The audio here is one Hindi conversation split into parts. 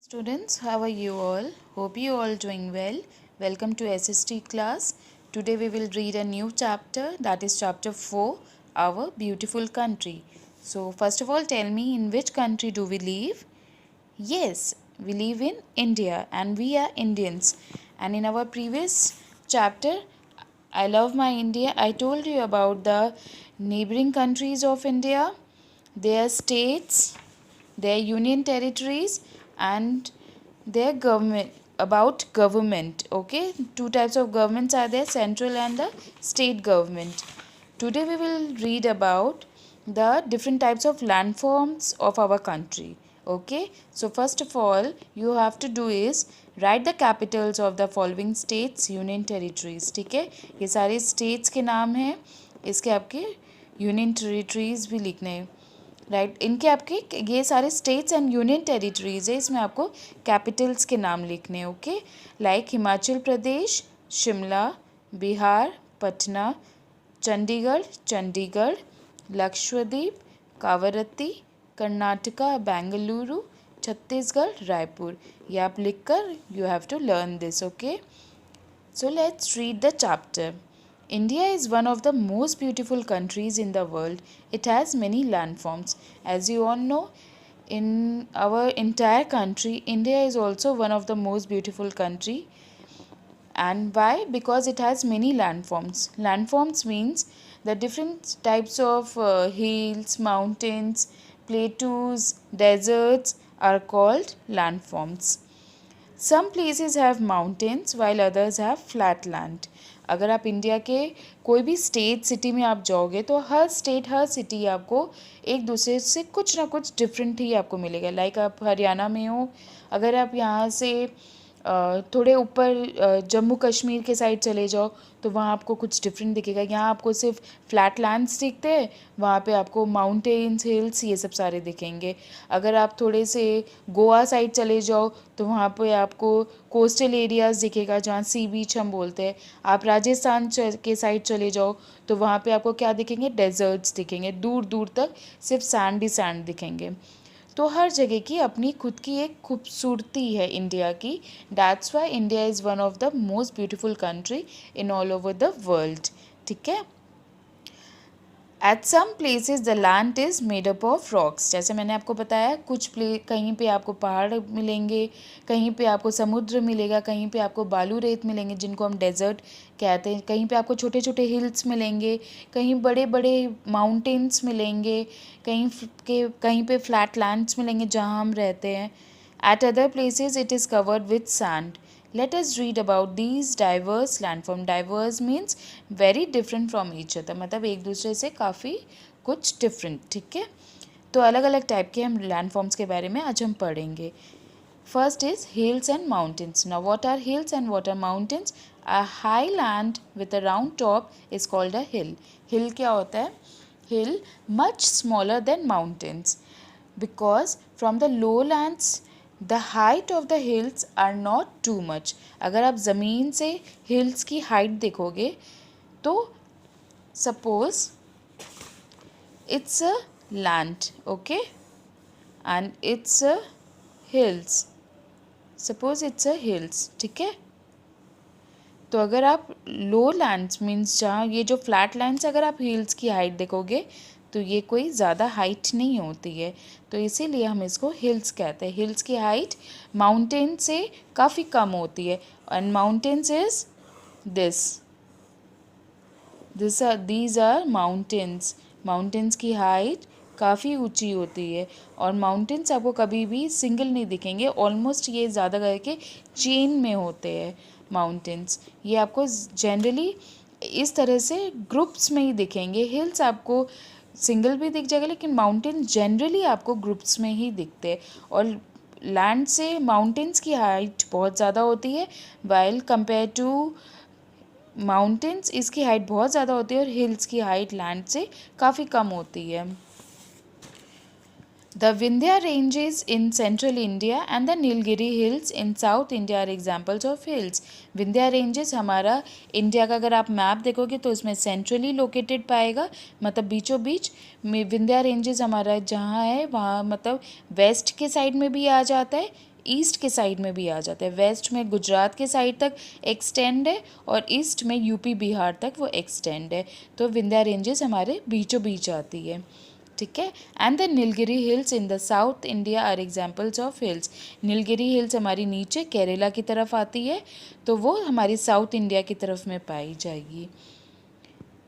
Students, how are you all? Hope you all doing well. Welcome to SST class. Today we will read a new chapter, that is chapter 4, Our Beautiful Country. So first of all, tell me, in which country do we live? Yes, we live in India and we are Indians. And in our previous chapter, I Love My India, I told you about the neighboring countries of India, their states, their union territories, and their government, about government. Okay, two types of governments are there, central and the state government. Today we will read about the different types of landforms of our country. Okay, so first of all you have to do is write the capitals of the following states, union territories. ठीक है, ये सारे states के नाम हैं, इसके आपके यूनियन टेरिटरीज भी लिखने हैं. राइट, इनके आपके ये सारे स्टेट्स एंड यूनियन टेरिटरीज है, इसमें आपको कैपिटल्स के नाम लिखने हैं. Okay, like Himachal Pradesh Shimla, Bihar Patna, Chandigarh Chandigarh, Lakshadweep Kavaratti, Karnataka Bengaluru, Chhattisgarh Raipur. ये आप लिखकर you have to learn this. Okay, so let's read the chapter. India is one of the most beautiful countries in the world. It has many landforms. As you all know, in our entire country, India is also one of the most beautiful country. And why? Because it has many landforms. Landforms means the different types of hills, mountains, plateaus, deserts are called landforms. Some places have mountains while others have flat land. अगर आप इंडिया के कोई भी स्टेट सिटी में आप जाओगे तो हर स्टेट हर सिटी आपको एक दूसरे से कुछ ना कुछ डिफरेंट ही आपको मिलेगा. लाइक आप हरियाणा में हो, अगर आप यहाँ से थोड़े ऊपर जम्मू कश्मीर के साइड चले जाओ तो वहाँ आपको कुछ डिफरेंट दिखेगा. यहाँ आपको सिर्फ फ्लैट लैंड्स दिखते हैं, वहाँ पे आपको माउंटेन्स, हिल्स, ये सब सारे दिखेंगे. अगर आप थोड़े से गोवा साइड चले जाओ तो वहाँ पे आपको कोस्टल एरियाज़ दिखेगा जहाँ सी बीच हम बोलते हैं. आप राजस्थान के साइड चले जाओ तो वहाँ पे आपको क्या दिखेंगे, डेजर्ट्स दिखेंगे, दूर दूर तक सिर्फ सैंड ही सैंड दिखेंगे. तो हर जगह की अपनी खुद की एक खूबसूरती है इंडिया की. That's why India is one of the most beautiful country in all over the world. ठीक है. At some places the land is made up of rocks. जैसे मैंने आपको बताया, कुछ कहीं पे आपको पहाड़ मिलेंगे, कहीं पे आपको समुद्र मिलेगा, कहीं पे आपको बालू रेत मिलेंगे जिनको हम डेजर्ट कहते हैं, कहीं पे आपको छोटे छोटे हिल्स मिलेंगे, कहीं बड़े बड़े माउंटेन्स मिलेंगे, कहीं पे फ्लैट लैंड्स मिलेंगे जहाँ हम रहते हैं. Eight other places it is covered with sand. Let us read about these diverse landform. Diverse means very different from each other. मतलब एक दूसरे से काफ़ी कुछ different. ठीक है, तो अलग अलग टाइप के हम landforms के बारे में आज हम पढ़ेंगे. First is hills and mountains. Now what are hills and what are mountains? A high land with a round top is called a hill. Hill क्या होता है? Hill much smaller than mountains because from the lowlands the height of the hills are not too much. अगर आप ज़मीन से हिल्स की हाइट देखोगे तो suppose it's a land, okay, and it's a hills. Suppose it's a hills, ठीक है. तो अगर आप लो लैंड्स मीन्स जहाँ ये जो फ्लैट लैंड्स, अगर आप हिल्स की हाइट देखोगे तो ये कोई ज़्यादा हाइट नहीं होती है, तो इसीलिए हम इसको हिल्स कहते हैं. हिल्स की हाइट माउंटेन से काफ़ी कम होती है. And mountains is these are mountains. Mountains की हाइट काफ़ी ऊंची होती है और माउंटेन्स आपको कभी भी सिंगल नहीं दिखेंगे. ऑलमोस्ट ये ज़्यादा करके चेन में होते हैं माउंटेन्स. ये आपको जनरली इस तरह से ग्रुप्स में ही दिखेंगे. हिल्स आपको सिंगल भी दिख जाएगा लेकिन माउंटेन जनरली आपको ग्रुप्स में ही दिखते हैं. और लैंड से माउंटेन्स की हाइट बहुत ज़्यादा होती है, वाइल कंपेयर टू माउंटेन्स इसकी हाइट बहुत ज़्यादा होती है और हिल्स की हाइट लैंड से काफ़ी कम होती है. The Vindhya ranges in central India and the Nilgiri hills in south India are examples of hills. Vindhya ranges हमारा इंडिया का अगर आप मैप देखोगे तो इसमें सेंट्रली लोकेटेड पाएगा, मतलब बीचों बीच में. विंध्या रेंजेस हमारा जहाँ है वहाँ मतलब वेस्ट के साइड में भी आ जाता है, ईस्ट के साइड में भी आ जाता है। वेस्ट में गुजरात के साइड तक एक्सटेंड है और ईस्ट में यूपी बिहार तक वो एक्सटेंड है। तो विंध्या रेंजेस हमारे बीचों बीच आती है, ठीक है। And the Nilgiri hills in the south India are examples of hills. Nilgiri hills हमारी नीचे केरला की तरफ आती है, तो वो हमारी साउथ इंडिया की तरफ में पाई जाएगी।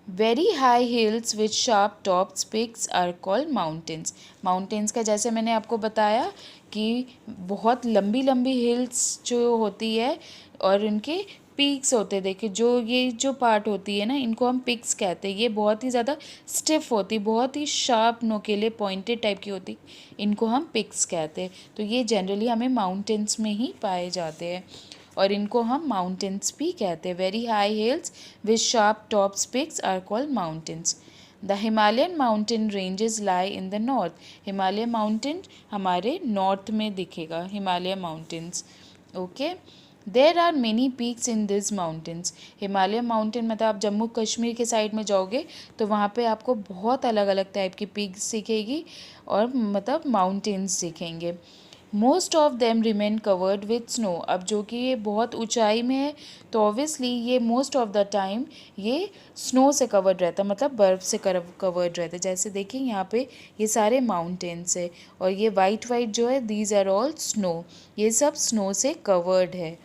Very high hills with sharp tops peaks are called mountains. Mountains का जैसे मैंने आपको बताया कि बहुत लंबी लंबी हिल्स जो होती है और उनके पीक्स होते हैं, देखिए जो ये जो पार्ट होती है ना, इनको हम पिक्स कहते हैं। ये बहुत ही ज़्यादा स्टिफ होती, बहुत ही शार्प नोकेले पॉइंटेड टाइप की होती, इनको हम पिक्स कहते हैं। तो ये जनरली हमें माउंटेन्स में ही पाए जाते हैं और इनको हम माउंटेन्स भी कहते हैं। Very high hills with sharp tops peaks are called mountains. The Himalayan mountain ranges lie in the north. Himalaya mountain हमारे नॉर्थ में दिखेगा, Himalaya mountains, okay. There are many peaks in this mountains. Himalaya mountain मतलब आप जम्मू कश्मीर के साइड में जाओगे तो वहाँ पे आपको बहुत अलग अलग टाइप की पीक्स दिखेगी और मतलब माउंटेन्स दिखेंगे। Most of them remain covered with snow. अब जो कि ये बहुत ऊंचाई में है तो ऑब्वियसली ये मोस्ट ऑफ द टाइम ये स्नो से कवर्ड रहता है, मतलब बर्फ़ से कवर्ड रहता है। जैसे देखिए यहाँ पे ये सारे माउंटेन्स है और ये वाइट वाइट जो है दीज आर ऑल स्नो, ये सब स्नो से कवर्ड है।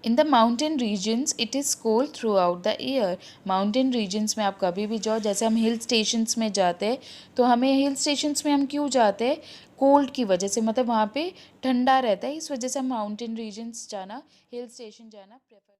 In the mountain regions it is cold throughout the year. Mountain regions में आप कभी भी जाओ, जैसे हम हिल स्टेशंस में जाते हैं तो हमें हिल स्टेशंस में हम क्यों जाते हैं, कोल्ड की वजह से, मतलब वहाँ पे ठंडा रहता है, इस वजह से हम माउंटेन रीजन्स जाना, हिल स्टेशन जाना प्रेफर